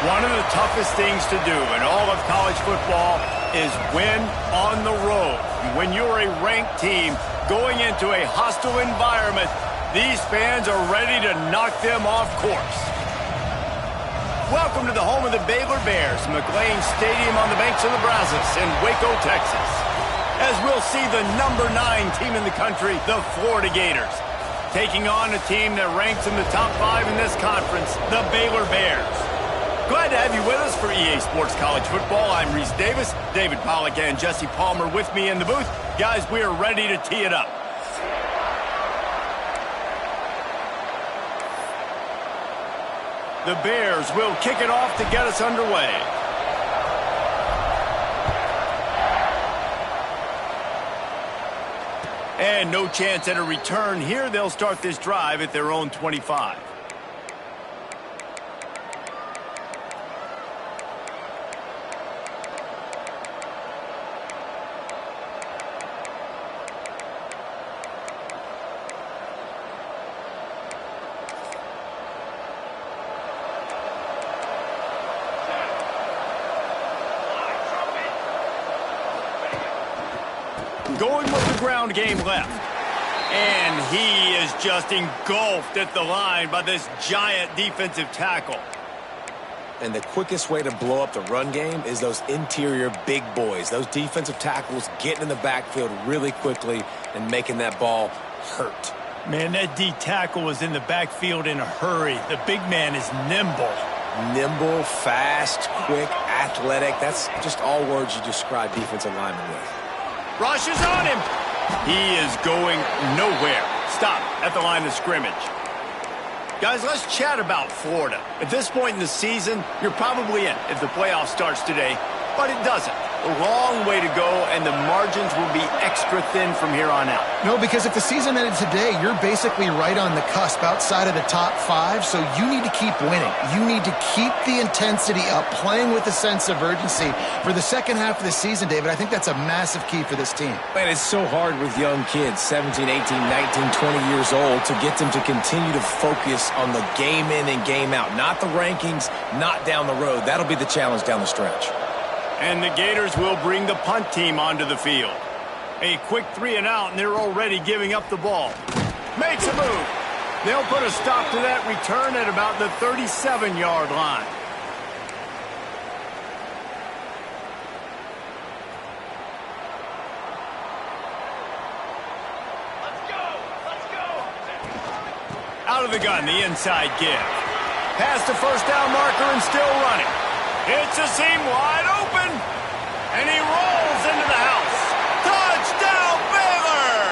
One of the toughest things to do in all of college football is win on the road. When you're a ranked team going into a hostile environment, these fans are ready to knock them off course. Welcome to the home of the Baylor Bears, McLean Stadium on the banks of the Brazos in Waco, Texas. As we'll see the number 9 team in the country, the Florida Gators, taking on a team that ranks in the top 5 in this conference, the Baylor Bears. Glad to have you with us for EA Sports College Football. I'm Reese Davis, David Pollack and Jesse Palmer with me in the booth. Guys, we are ready to tee it up. The Bears will kick it off to get us underway. And no chance at a return here. They'll start this drive at their own 25. Going with the ground game left. And he is just engulfed at the line by this giant defensive tackle. And the quickest way to blow up the run game is those interior big boys. Those defensive tackles getting in the backfield really quickly and making that ball hurt. Man, that D tackle was in the backfield in a hurry. The big man is nimble. Nimble, fast, quick, athletic. That's just all words you describe defensive linemen with. Rushes on him. He is going nowhere. Stop at the line of scrimmage. Guys, let's chat about Florida. At this point in the season, you're probably in if the playoff starts today, but it doesn't. A long way to go, and the margins will be extra thin from here on out. No, because if the season ended today, you're basically right on the cusp outside of the top 5, so you need to keep winning. You need to keep the intensity up, playing with a sense of urgency. For the second half of the season, David, I think that's a massive key for this team. Man, it's so hard with young kids, 17, 18, 19, 20 years old, to get them to continue to focus on the game in and game out. Not the rankings, not down the road. That'll be the challenge down the stretch. And the Gators will bring the punt team onto the field. A quick 3 and out, and they're already giving up the ball. Makes a move. They'll put a stop to that return at about the 37-yard line. Let's go! Out of the gun, the inside give. Past the first down marker and still running. It's a seam wide open, and he rolls into the house. Touchdown, Baylor!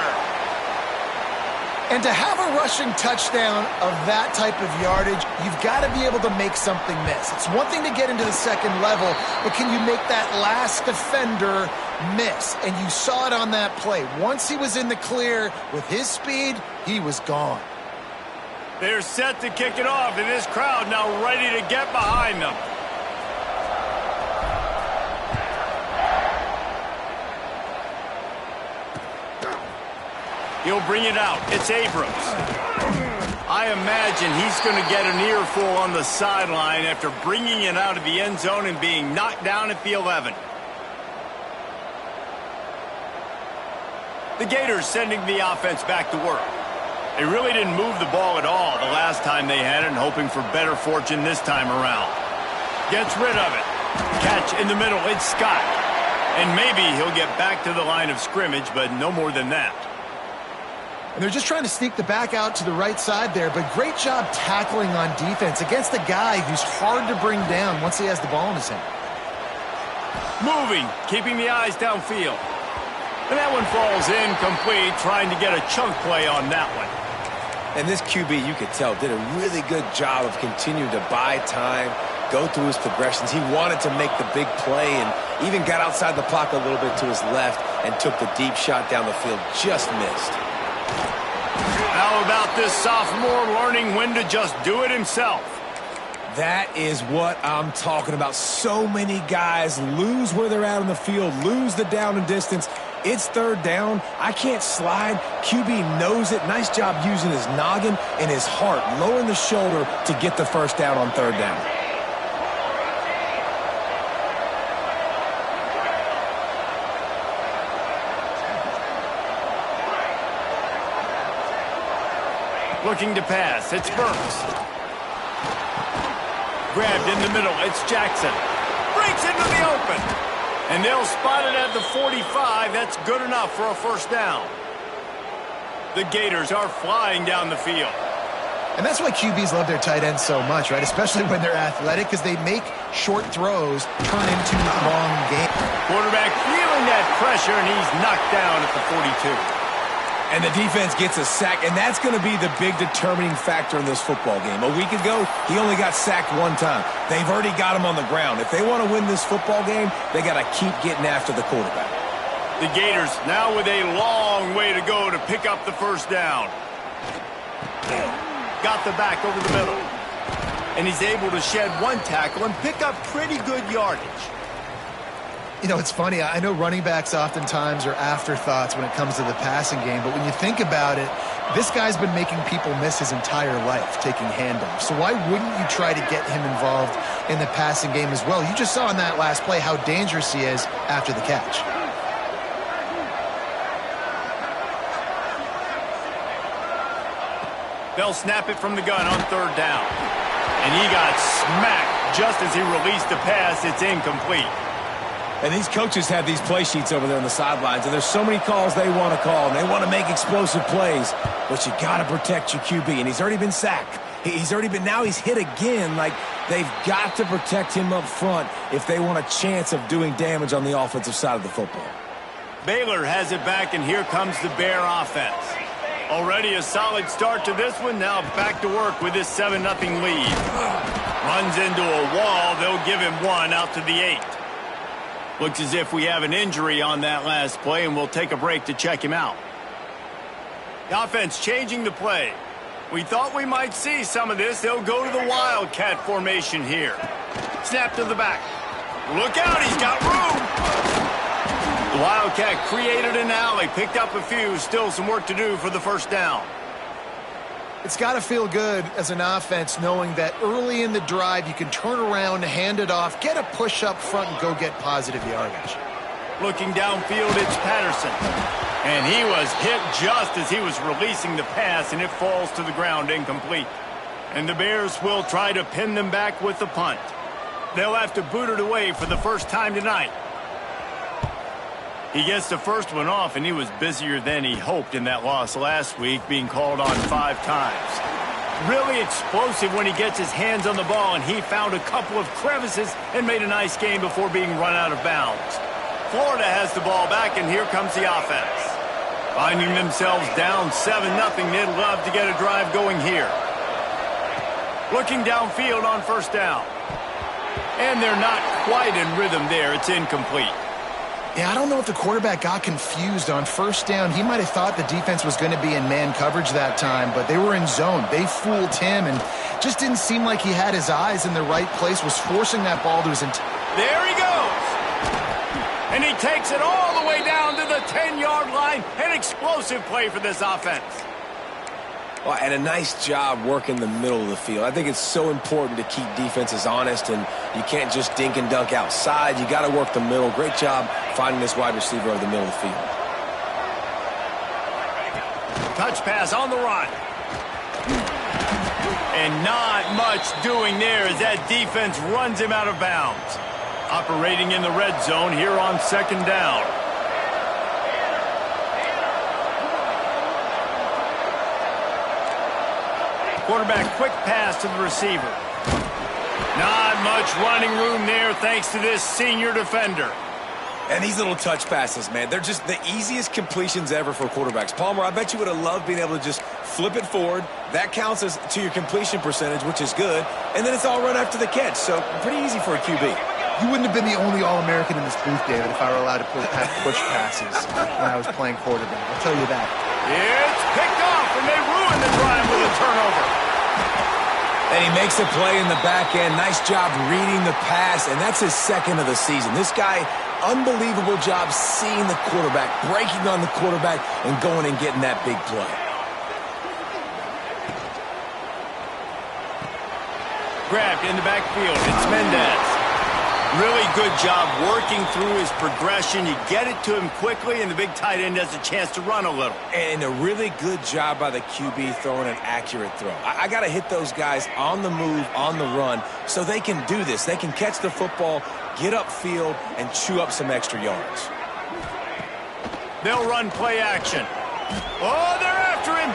And to have a rushing touchdown of that type of yardage, you've got to be able to make something miss. It's one thing to get into the second level, but can you make that last defender miss? And you saw it on that play. Once he was in the clear with his speed, he was gone. They're set to kick it off, and this crowd now ready to get behind them. He'll bring it out. It's Abrams. I imagine he's going to get an earful on the sideline after bringing it out of the end zone and being knocked down at the 11. The Gators sending the offense back to work. They really didn't move the ball at all the last time they had it, and hoping for better fortune this time around. Gets rid of it. Catch in the middle. It's Scott. And maybe he'll get back to the line of scrimmage, but no more than that. And they're just trying to sneak the back out to the right side there, but great job tackling on defense against a guy who's hard to bring down once he has the ball in his hand. Moving, keeping the eyes downfield. And that one falls incomplete, trying to get a chunk play on that one. And this QB, you could tell, did a really good job of continuing to buy time, go through his progressions. He wanted to make the big play and even got outside the pocket a little bit to his left and took the deep shot down the field. Just missed. How about this sophomore learning when to just do it himself? That is what I'm talking about. So many guys lose where they're at on the field, lose the down and distance. It's third down. I can't slide. QB knows it. Nice job using his noggin and his heart, lowering the shoulder to get the first down on third down. Looking to pass. It's Burks. Grabbed in the middle. It's Jackson. Breaks into the open. And they'll spot it at the 45. That's good enough for a first down. The Gators are flying down the field. And that's why QBs love their tight ends so much, right? Especially when they're athletic, because they make short throws turn into long games. Quarterback feeling that pressure, and he's knocked down at the 42. And the defense gets a sack, and that's going to be the big determining factor in this football game. A week ago, he only got sacked one time. They've already got him on the ground. If they want to win this football game, they got to keep getting after the quarterback. The Gators now with a long way to go to pick up the first down. Got the back over the middle. And he's able to shed one tackle and pick up pretty good yardage. You know, it's funny. I know running backs oftentimes are afterthoughts when it comes to the passing game, but when you think about it, this guy's been making people miss his entire life taking handoffs. So why wouldn't you try to get him involved in the passing game as well? You just saw in that last play how dangerous he is after the catch. They'll snap it from the gun on third down. And he got smacked just as he released the pass. It's incomplete. And these coaches have these play sheets over there on the sidelines, and there's so many calls they want to call, and they want to make explosive plays. But you got to protect your QB, and he's already been sacked. Now he's hit again. Like, they've got to protect him up front if they want a chance of doing damage on the offensive side of the football. Baylor has it back, and here comes the Bear offense. Already a solid start to this one. Now back to work with this 7-0 lead. Runs into a wall. They'll give him one out to the 8. Looks as if we have an injury on that last play, and we'll take a break to check him out. The offense changing the play. We thought we might see some of this. They'll go to the Wildcat formation here. Snap to the back. Look out, he's got room. The Wildcat created an alley, picked up a few, still some work to do for the first down. It's got to feel good as an offense knowing that early in the drive you can turn around, hand it off, get a push up front, and go get positive yardage. Looking downfield, it's Patterson. And he was hit just as he was releasing the pass, and it falls to the ground incomplete. And the Bears will try to pin them back with the punt. They'll have to boot it away for the first time tonight. He gets the first one off, and he was busier than he hoped in that loss last week, being called on 5 times. Really explosive when he gets his hands on the ball, and he found a couple of crevices and made a nice game before being run out of bounds. Florida has the ball back, and here comes the offense. Finding themselves down 7-0, they'd love to get a drive going here. Looking downfield on first down. And they're not quite in rhythm there. It's incomplete. Yeah, I don't know if the quarterback got confused on first down. He might have thought the defense was going to be in man coverage that time, but they were in zone. They fooled him and just didn't seem like he had his eyes in the right place, was forcing that ball to his There he goes! And he takes it all the way down to the 10-yard line. An explosive play for this offense. Well, and a nice job working the middle of the field. I think it's so important to keep defenses honest, and you can't just dink and dunk outside. You got to work the middle. Great job finding this wide receiver over the middle of the field. Touch pass on the run. And not much doing there as that defense runs him out of bounds. Operating in the red zone here on second down. Quarterback, quick pass to the receiver. Not much running room there thanks to this senior defender. And these little touch passes, man, they're just the easiest completions ever for quarterbacks. Palmer, I bet you would have loved being able to just flip it forward. That counts as to your completion percentage, which is good. And then it's all run after the catch, so pretty easy for a QB. You wouldn't have been the only All-American in this booth, David, if I were allowed to push passes when I was playing quarterback. I'll tell you that. It's picked off, and they ruin the drive with a turnover. And he makes a play in the back end. Nice job reading the pass, and that's his second of the season. This guy, unbelievable job seeing the quarterback, breaking on the quarterback, and going and getting that big play. Grabbed in the backfield. It's Mendez. Really good job working through his progression. You get it to him quickly, and the big tight end has a chance to run a little. And a really good job by the QB throwing an accurate throw. I got to hit those guys on the move, on the run, so they can do this. They can catch the football, get upfield, and chew up some extra yards. They'll run play action. Oh, they're after him.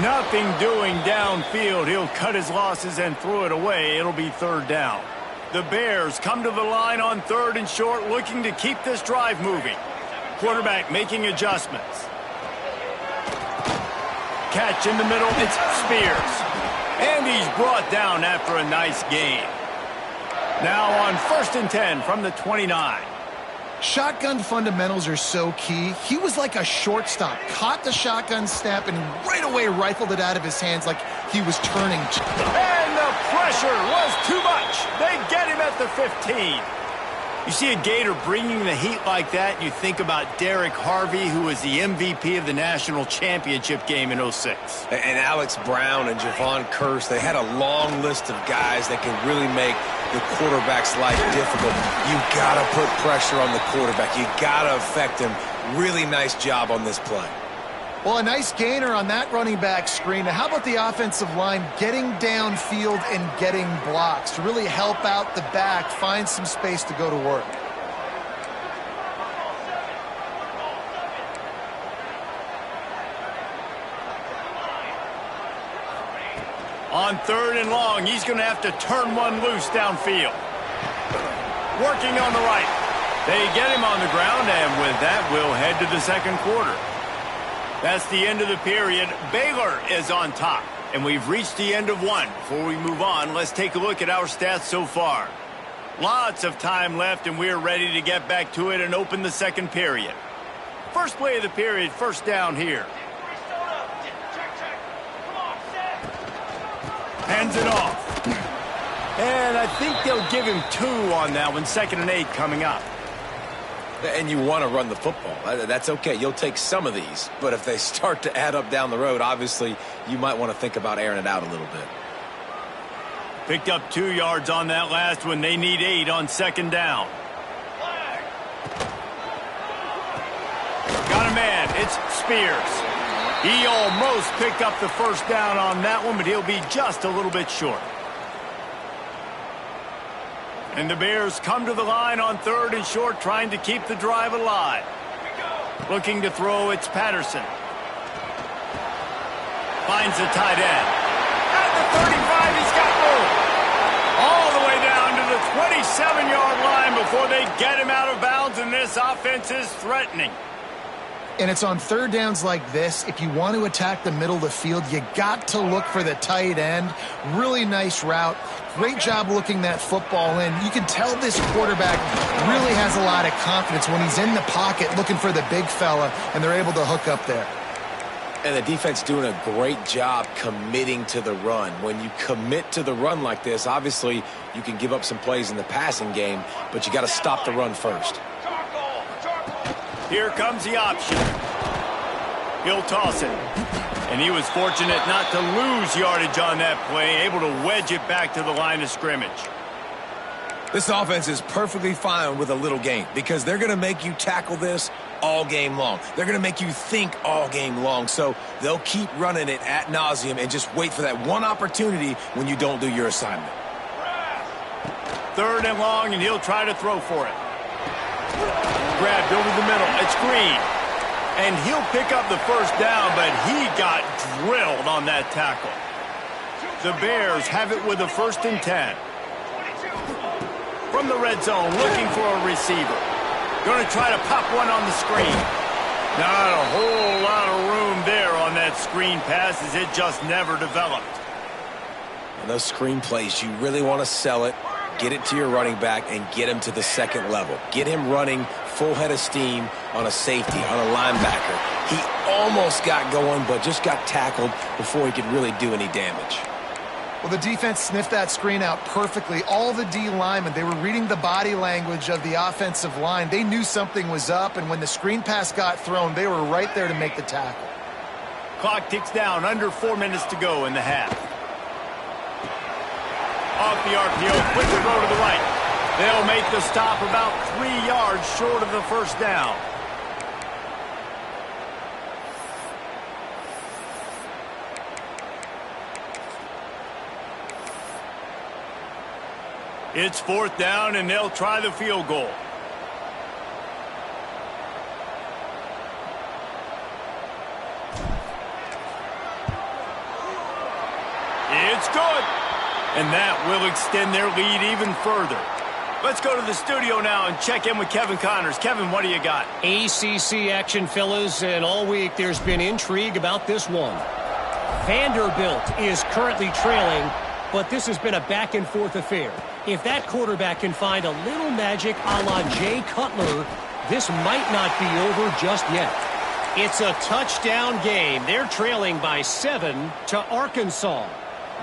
Nothing doing downfield. He'll cut his losses and throw it away. It'll be third down. The Bears come to the line on third and short, looking to keep this drive moving. Quarterback making adjustments. Catch in the middle. It's Spears. And he's brought down after a nice gain. Now on 1st and 10 from the 29. Shotgun fundamentals are so key. He was like a shortstop, caught the shotgun snap and right away rifled it out of his hands like he was turning. And the pressure was too much. They get him at the 15. You see a Gator bringing the heat like that, you think about Derek Harvey, who was the MVP of the national championship game in '06. And Alex Brown and Javon Curse, they had a long list of guys that can really make the quarterback's life difficult. You got to put pressure on the quarterback. You got to affect him. Really nice job on this play. Well, a nice gainer on that running back screen. Now, how about the offensive line getting downfield and getting blocks to really help out the back, find some space to go to work? On 3rd and long, he's going to have to turn one loose downfield. Working on the right. They get him on the ground, and with that, we'll head to the second quarter. That's the end of the period. Baylor is on top, and we've reached the end of one. Before we move on, let's take a look at our stats so far. Lots of time left, and we're ready to get back to it and open the second period. First play of the period, first down here. Hands it off. And I think they'll give him 2 on that one. 2nd and 8 coming up. And you want to run the football. That's okay. You'll take some of these. But if they start to add up down the road, obviously, you might want to think about airing it out a little bit. Picked up 2 yards on that last one. They need 8 on 2nd down. Got a man. It's Spears. He almost picked up the first down on that one, but he'll be just a little bit short. And the Bears come to the line on 3rd and short, trying to keep the drive alive. Looking to throw, it's Patterson. Finds the tight end. At the 35, he's got room. All the way down to the 27-yard line before they get him out of bounds, and this offense is threatening. And it's on 3rd downs like this. If you want to attack the middle of the field, you got to look for the tight end. Really nice route. Great job looking that football in. You can tell this quarterback really has a lot of confidence when he's in the pocket looking for the big fella, and they're able to hook up there. And the defense doing a great job committing to the run. When you commit to the run like this, obviously you can give up some plays in the passing game, but you got to stop the run first. Here comes the option. He'll toss it. And he was fortunate not to lose yardage on that play, able to wedge it back to the line of scrimmage. This offense is perfectly fine with a little game because they're going to make you tackle this all game long. They're going to make you think all game long. So they'll keep running it ad nauseum and just wait for that one opportunity when you don't do your assignment. 3rd and long, and he'll try to throw for it. Grabbed over the middle. It's Green. And he'll pick up the first down, but he got drilled on that tackle. The Bears have it with a 1st and 10. From the red zone, looking for a receiver. Going to try to pop one on the screen. Not a whole lot of room there on that screen pass, as it just never developed. And those screen plays, you really want to sell it, get it to your running back, and get him to the second level. Get him running full head of steam on a safety, on a linebacker. He almost got going, but just got tackled before he could really do any damage. Well, the defense sniffed that screen out perfectly. All the D linemen, they were reading the body language of the offensive line. They knew something was up, and when the screen pass got thrown, they were right there to make the tackle. Clock ticks down, under 4 minutes to go in the half. Off the RPO, quick throw to the right. They'll make the stop about 3 yards short of the first down. It's 4th down, and they'll try the field goal. It's good. And that will extend their lead even further. Let's go to the studio now and check in with Kevin Connors. Kevin, what do you got? ACC action, fellas, and all week there's been intrigue about this one. Vanderbilt is currently trailing, but this has been a back-and-forth affair. If that quarterback can find a little magic a la Jay Cutler, this might not be over just yet. It's a touchdown game. They're trailing by 7 to Arkansas.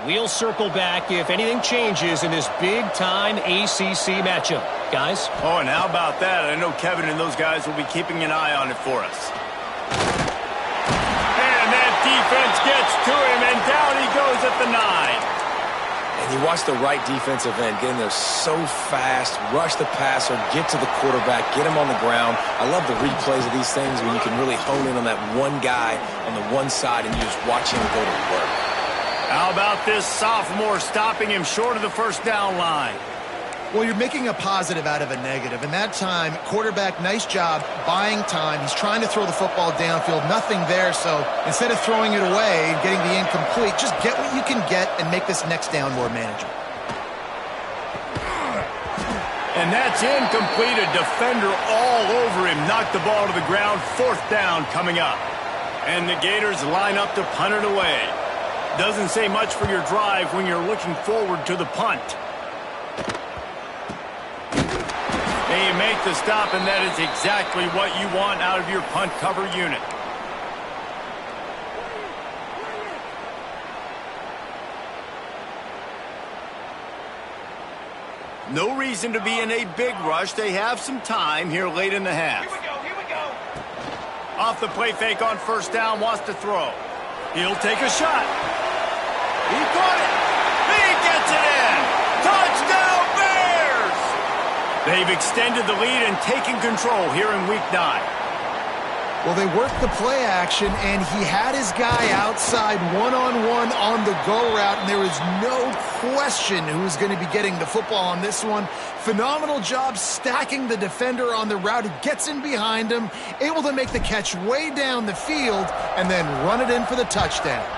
We'll circle back if anything changes in this big-time ACC matchup. Guys? Oh, and how about that? I know Kevin and those guys will be keeping an eye on it for us. And that defense gets to him, and down he goes at the 9. And you watch the right defensive end get in there so fast, rush the passer, get to the quarterback, get him on the ground. I love the replays of these things when you can really hone in on that one guy on the one side and you just watch him go to work. How about this sophomore stopping him short of the first down line? Well, you're making a positive out of a negative. And that time, quarterback, nice job buying time. He's trying to throw the football downfield. Nothing there. So instead of throwing it away and getting the incomplete, just get what you can get and make this next down more manageable. And that's incomplete. A defender all over him. Knocked the ball to the ground. 4th down coming up. And the Gators line up to punt it away. Doesn't say much for your drive when you're looking forward to the punt. They make the stop, and that is exactly what you want out of your punt cover unit. No reason to be in a big rush. They have some time here late in the half. Here we go. Off the play fake on first down, wants to throw. He'll take a shot. He caught it. He gets it in. Touchdown, Bears! They've extended the lead and taken control here in Week 9. Well, they worked the play action, and he had his guy outside one-on-one on the go route, and there was no question who's going to be getting the football on this one. Phenomenal job stacking the defender on the route. He gets in behind him, able to make the catch way down the field, and then run it in for the touchdown.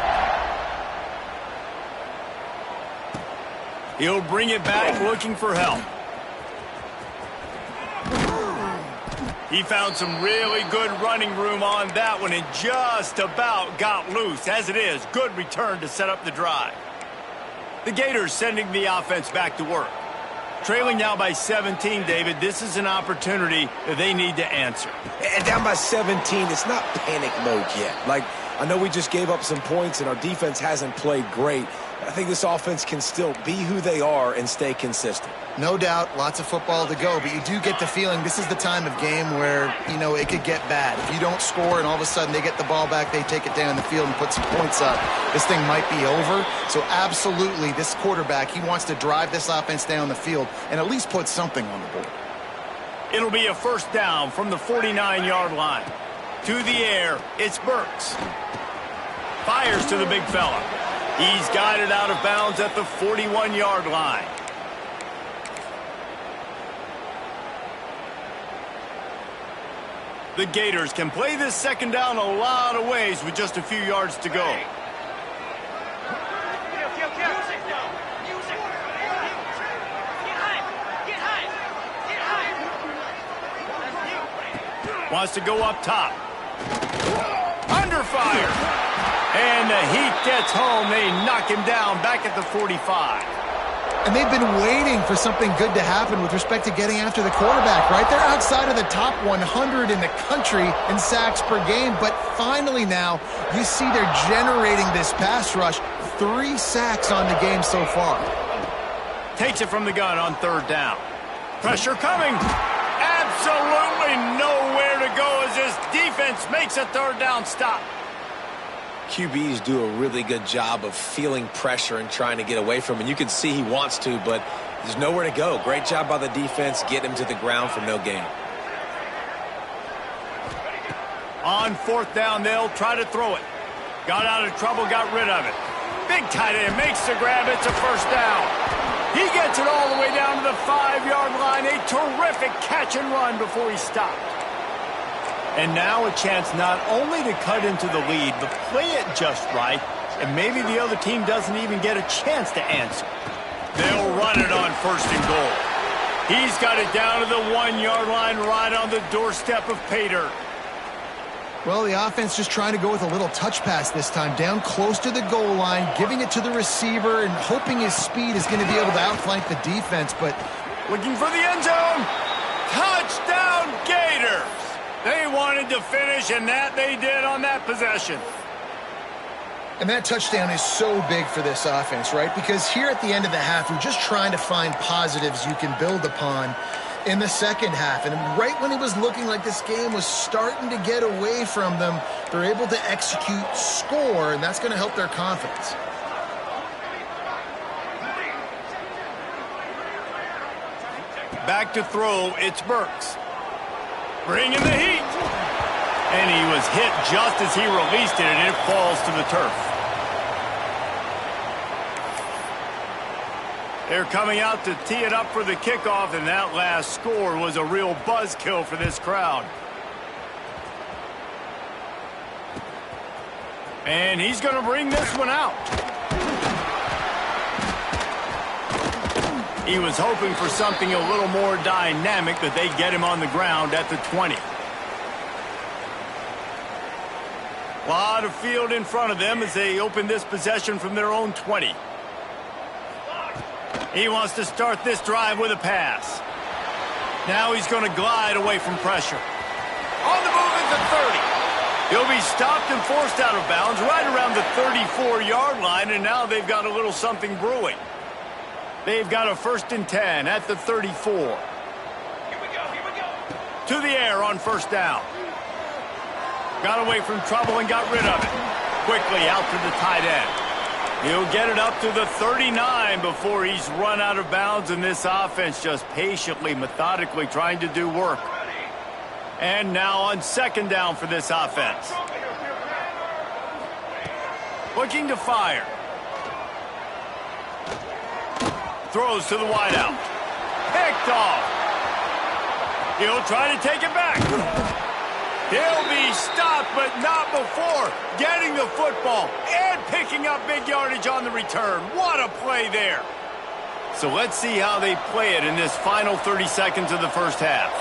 He'll bring it back looking for help. He found some really good running room on that one and just about got loose. As it is, good return to set up the drive. The Gators sending the offense back to work. Trailing now by 17, David. This is an opportunity that they need to answer. And down by 17, it's not panic mode yet. Like, I know we just gave up some points and our defense hasn't played great. I think this offense can still be who they are and stay consistent. No doubt, lots of football to go, but you do get the feeling this is the time of game where, you know, it could get bad. If you don't score and all of a sudden they get the ball back, they take it down the field and put some points up, this thing might be over. So absolutely, this quarterback, he wants to drive this offense down the field and at least put something on the board. It'll be a first down from the 49-yard line. To the air, it's Burks. Fires to the big fella. He's got it out of bounds at the 41-yard line. The Gators can play this second down a lot of ways with just a few yards to go. Wants to go up top. Under fire. And the heat gets home. They knock him down back at the 45. And they've been waiting for something good to happen with respect to getting after the quarterback, right? They're outside of the top 100 in the country in sacks per game, but finally now you see they're generating this pass rush. 3 sacks on the game so far. Takes it from the gun on third down. Pressure coming. Absolutely nowhere to go as this defense makes a third down stop. QBs do a really good job of feeling pressure and trying to get away from it. You can see he wants to, but there's nowhere to go. Great job by the defense, getting him to the ground for no gain. On fourth down, they'll try to throw it. Got out of trouble, got rid of it. Big tight end makes the grab. It's a first down. He gets it all the way down to the 5-yard line. A terrific catch and run before he stopped. And now a chance not only to cut into the lead, but play it just right, and maybe the other team doesn't even get a chance to answer. They'll run it on first and goal. He's got it down to the 1-yard line right on the doorstep of pay dirt. Well, the offense just trying to go with a little touch pass this time, down close to the goal line, giving it to the receiver and hoping his speed is going to be able to outflank the defense, but looking for the end zone. Touchdown, Gators! They wanted to finish, and that they did on that possession. And that touchdown is so big for this offense, right? Because here at the end of the half, you're just trying to find positives you can build upon in the second half. And right when it was looking like this game was starting to get away from them, they're able to execute, score, and that's going to help their confidence. Back to throw, it's Burks. Bringing the heat. And he was hit just as he released it, and it falls to the turf. They're coming out to tee it up for the kickoff, and that last score was a real buzzkill for this crowd. And he's going to bring this one out. He was hoping for something a little more dynamic, but they get him on the ground at the 20. A lot of field in front of them as they open this possession from their own 20. He wants to start this drive with a pass. Now he's going to glide away from pressure. On the move at the 30. He'll be stopped and forced out of bounds right around the 34-yard line, and now they've got a little something brewing. They've got a 1st and 10 at the 34. Here we go. To the air on first down. Got away from trouble and got rid of it. Quickly out to the tight end. He'll get it up to the 39 before he's run out of bounds, and this offense just patiently, methodically trying to do work. And now on second down for this offense. Looking to fire. Throws to the wideout. Picked off. He'll try to take it back. He'll be stopped, but not before getting the football and picking up big yardage on the return. What a play there. So let's see how they play it in this final 30 seconds of the first half.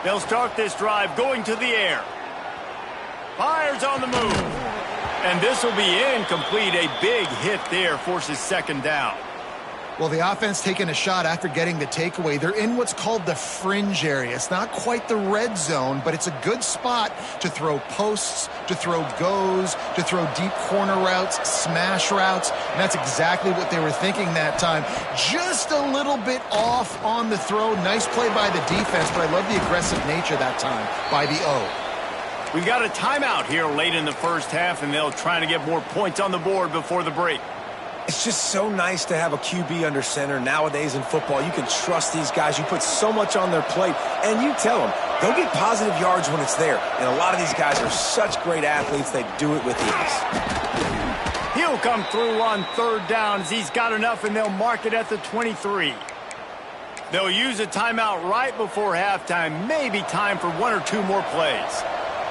They'll start this drive going to the air. Fires on the move. And this will be incomplete. A big hit there forces second down. Well, the offense taking a shot after getting the takeaway. They're in what's called the fringe area. It's not quite the red zone, but it's a good spot to throw posts, to throw goes, to throw deep corner routes, smash routes, and that's exactly what they were thinking that time. Just a little bit off on the throw. Nice play by the defense, but I love the aggressive nature that time by the O. We've got a timeout here late in the first half, and they'll try to get more points on the board before the break. It's just so nice to have a QB under center nowadays in football. You can trust these guys. You put so much on their plate, and you tell them, they'll get positive yards when it's there. And a lot of these guys are such great athletes, they do it with ease. He'll come through on third down as he's got enough, and they'll mark it at the 23. They'll use a timeout right before halftime, maybe time for one or two more plays.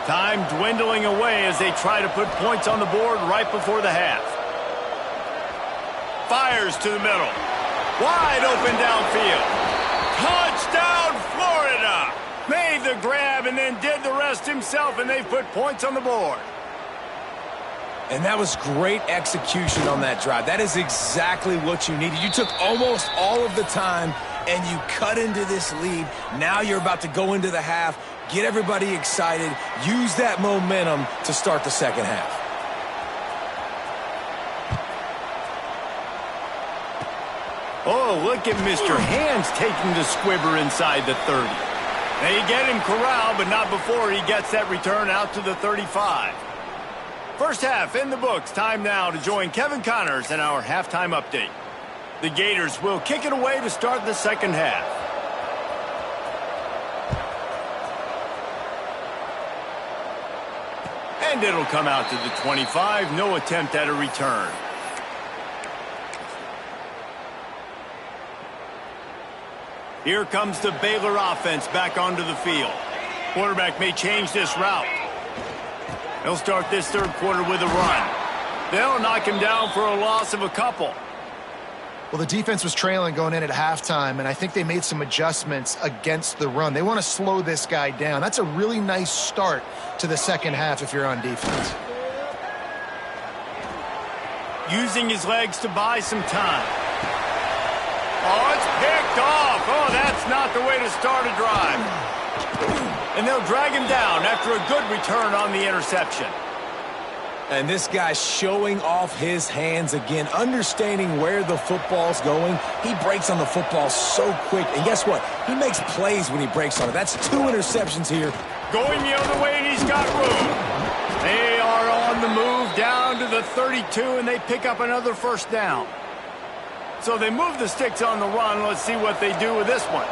Time dwindling away as they try to put points on the board right before the half. Fires to the middle. Wide open downfield. Touchdown, Florida! Made the grab and then did the rest himself, and they've put points on the board. And that was great execution on that drive. That is exactly what you needed. You took almost all of the time, and you cut into this lead. Now you're about to go into the half, get everybody excited, use that momentum to start the second half. Oh, look at Mr. Hands taking the squibber inside the 30. They get him corralled, but not before he gets that return out to the 35. First half in the books. Time now to join Kevin Connors in our halftime update. The Gators will kick it away to start the second half. And it'll come out to the 25. No attempt at a return. Here comes the Baylor offense back onto the field. Quarterback may change this route. He'll start this third quarter with a run. They'll knock him down for a loss of a couple. Well, the defense was trailing going in at halftime, and I think they made some adjustments against the run. They want to slow this guy down. That's a really nice start to the second half if you're on defense. Using his legs to buy some time. Oh, it's picked off. Oh, that's not the way to start a drive. And they'll drag him down after a good return on the interception. And this guy's showing off his hands again, understanding where the football's going. He breaks on the football so quick. And guess what? He makes plays when he breaks on it. That's 2 interceptions here. Going the other way, and he's got room. They are on the move down to the 32, and they pick up another first down. So they move the sticks on the run. Let's see what they do with this one.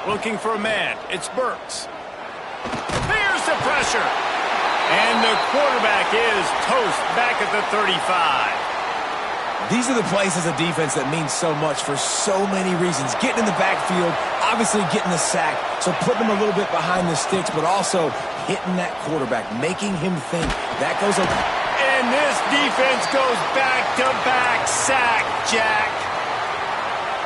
Looking for a man. It's Burks. Here's the pressure. And the quarterback is toast back at the 35. These are the plays as a defense that mean so much for so many reasons. Getting in the backfield, obviously getting the sack, so putting him a little bit behind the sticks, but also hitting that quarterback, making him think. That goes over. And this defense goes back-to-back sack, Jack.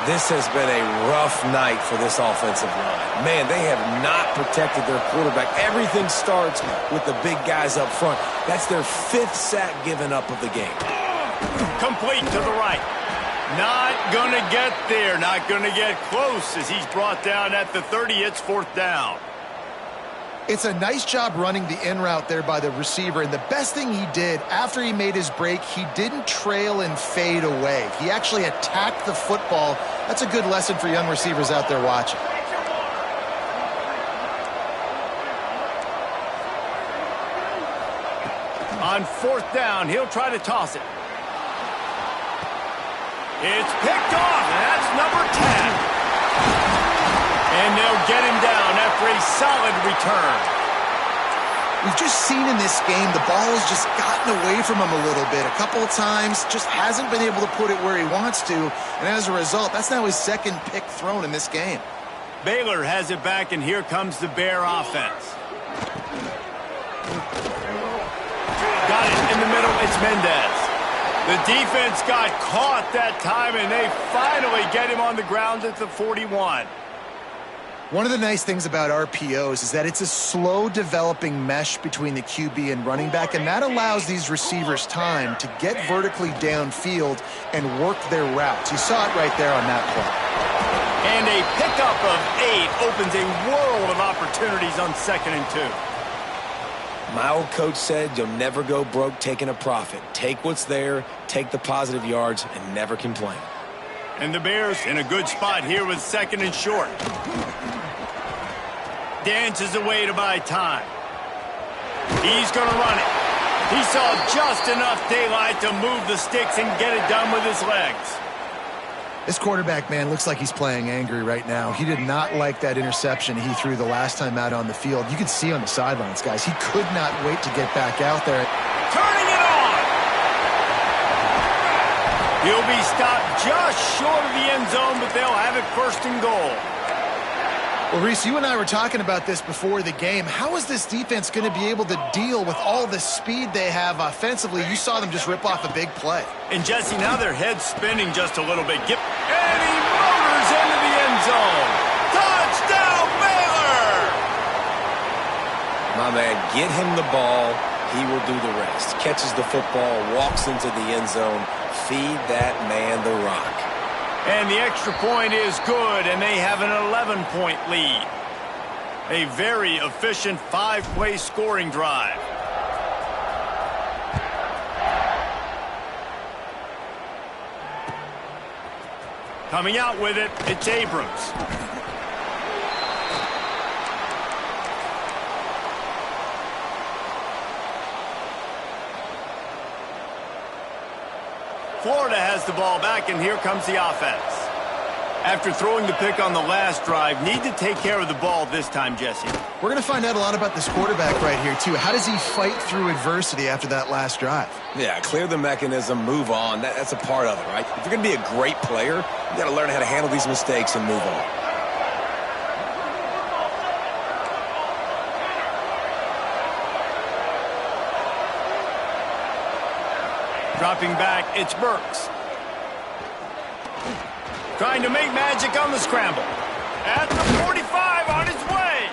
This has been a rough night for this offensive line. Man, they have not protected their quarterback. Everything starts with the big guys up front. That's their 5th sack given up of the game. Complete to the right. Not going to get there. Not going to get close as he's brought down at the 30. It's 4th down. It's a nice job running the in route there by the receiver, and the best thing he did after he made his break, he didn't trail and fade away. He actually attacked the football. That's a good lesson for young receivers out there watching. On 4th down, he'll try to toss it. It's picked off, and that's number 10. And they'll get him down after a solid return. We've just seen in this game the ball has just gotten away from him a little bit. A couple of times, just hasn't been able to put it where he wants to. And as a result, that's now his 2nd pick thrown in this game. Baylor has it back, and here comes the Bear offense. Got it in the middle. It's Mendez. The defense got caught that time, and they finally get him on the ground at the 41. One of the nice things about RPOs is that it's a slow developing mesh between the QB and running back, and that allows these receivers time to get vertically downfield and work their routes. You saw it right there on that play. And a pickup of 8 opens a world of opportunities on 2nd and 2. My old coach said you'll never go broke taking a profit. Take what's there, take the positive yards, and never complain. And the Bears in a good spot here with 2nd and short. Dances away to buy time. He's going to run it. He saw just enough daylight to move the sticks and get it done with his legs. This quarterback, man, looks like he's playing angry right now. He did not like that interception he threw the last time out on the field. You can see on the sidelines, guys, he could not wait to get back out there. Turning it on! He'll be stopped just short of the end zone, but they'll have it 1st and goal. Well, Reese, you and I were talking about this before the game. How is this defense going to be able to deal with all the speed they have offensively? You saw them just rip off a big play. And, Jesse, now their head's spinning just a little bit. And he motors into the end zone. Touchdown, Baylor! My man, get him the ball. He will do the rest. Catches the football, walks into the end zone. Feed that man the rock. And the extra point is good, and they have an 11-point lead. A very efficient 5-play scoring drive. Coming out with it, it's Abrams. Florida has the ball back, and here comes the offense. After throwing the pick on the last drive, need to take care of the ball this time, Jesse. We're going to find out a lot about this quarterback right here, too. How does he fight through adversity after that last drive? Yeah, clear the mechanism, move on. That's a part of it, right? If you're going to be a great player, you got to learn how to handle these mistakes and move on. Dropping back, it's Burks. Trying to make magic on the scramble. At the 45, on his way.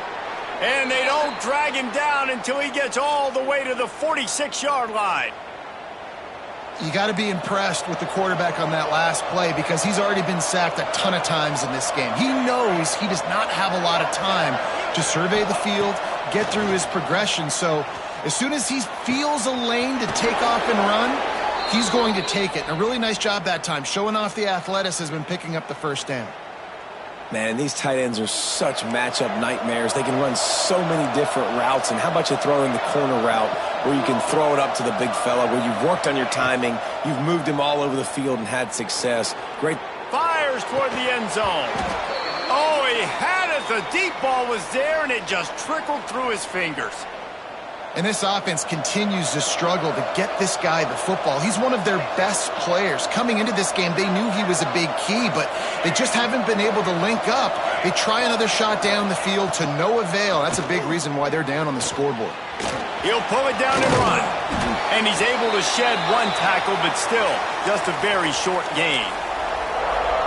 And they don't drag him down until he gets all the way to the 46-yard line. You got to be impressed with the quarterback on that last play because he's already been sacked a ton of times in this game. He knows he does not have a lot of time to survey the field, get through his progression. So as soon as he feels a lane to take off and run, he's going to take it. And a really nice job that time, showing off the athleticism and picking up the first down. Man, these tight ends are such matchup nightmares. They can run so many different routes. And how about you throw in the corner route where you can throw it up to the big fella, where you've worked on your timing, you've moved him all over the field and had success. Great. Fires toward the end zone. Oh, he had it. The deep ball was there, and it just trickled through his fingers. And this offense continues to struggle to get this guy the football. He's one of their best players. Coming into this game, they knew he was a big key, but they just haven't been able to link up. They try another shot down the field to no avail. That's a big reason why they're down on the scoreboard. He'll pull it down and run. And he's able to shed one tackle, but still just a very short gain.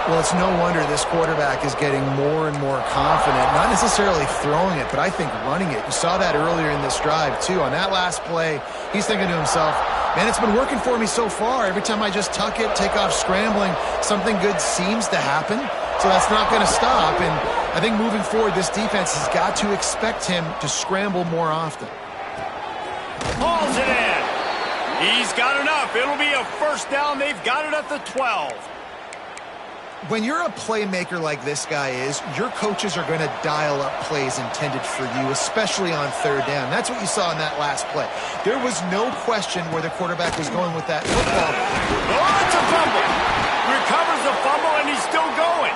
Well, it's no wonder this quarterback is getting more and more confident. Not necessarily throwing it, but I think running it. You saw that earlier in this drive, too. On that last play, he's thinking to himself, man, it's been working for me so far. Every time I just tuck it, take off scrambling, something good seems to happen. So that's not going to stop. And I think moving forward, this defense has got to expect him to scramble more often. Hauls it in. He's got enough. It'll be a first down. They've got it at the 12. When you're a playmaker like this guy is, your coaches are going to dial up plays intended for you, especially on third down. That's what you saw in that last play. There was no question where the quarterback was going with that football. Oh, it's a fumble. Recovers the fumble, and he's still going.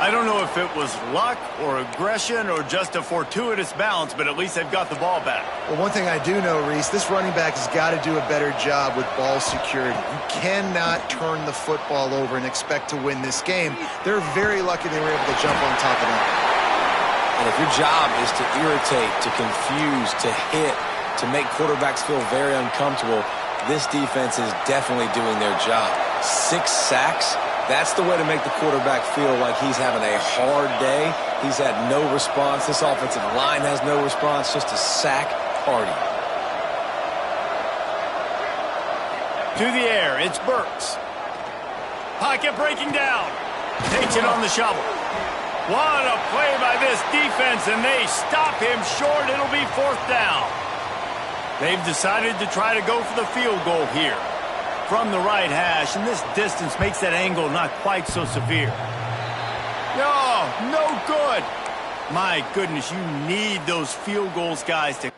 I don't know if it was luck or aggression or just a fortuitous bounce, but at least they've got the ball back. Well, one thing I do know, Reese, this running back has got to do a better job with ball security. You cannot turn the football over and expect to win this game. They're very lucky they were able to jump on top of that. And if your job is to irritate, to confuse, to hit, to make quarterbacks feel very uncomfortable, this defense is definitely doing their job. 6 sacks. That's the way to make the quarterback feel like he's having a hard day. He's had no response. This offensive line has no response. Just a sack party. To the air, it's Burks. Pocket breaking down. Takes it on the shovel. What a play by this defense, and they stop him short. It'll be 4th down. They've decided to try to go for the field goal here from the right hash, and this distance makes that angle not quite so severe. No good. My goodness, you need those field goals, guys, to